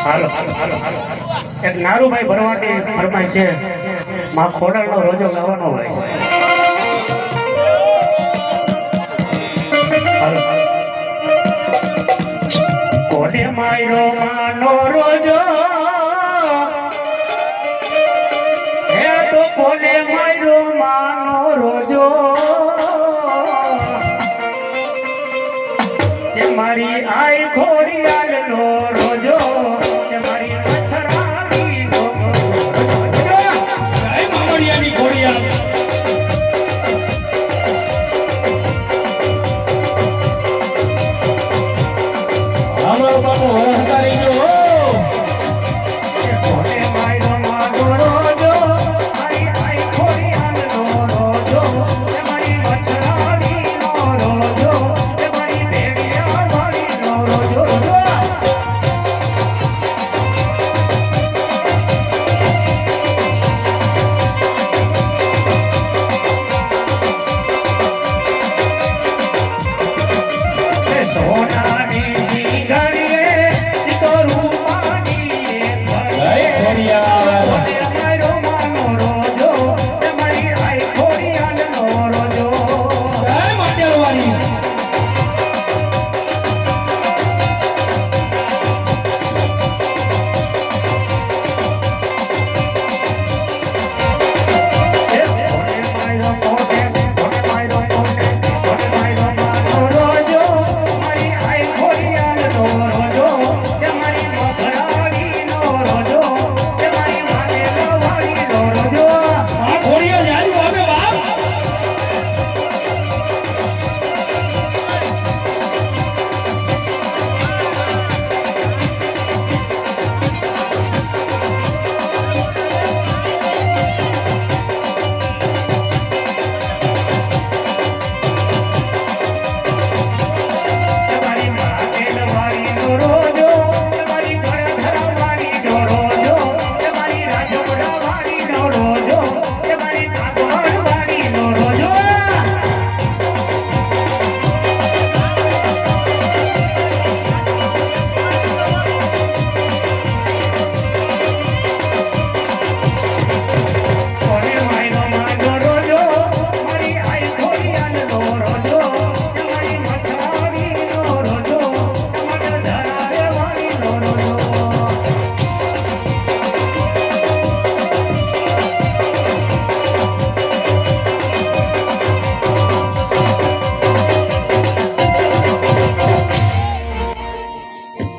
હાલો એક નારુભાઈ ભરવાડી ફરમાય છે માં ખોડાનો રોજો ગાવાનો હોય કોડે માયરો માનો રોજો હે તો કોડે માયરો માનો રોજો એ મારી આઈ ખોડિયાલ નો રોજો એ મારી મચ્છરાની નો જય મામડિયાની ખોડિયાલ અમારો બાપુ હરતા રહીજો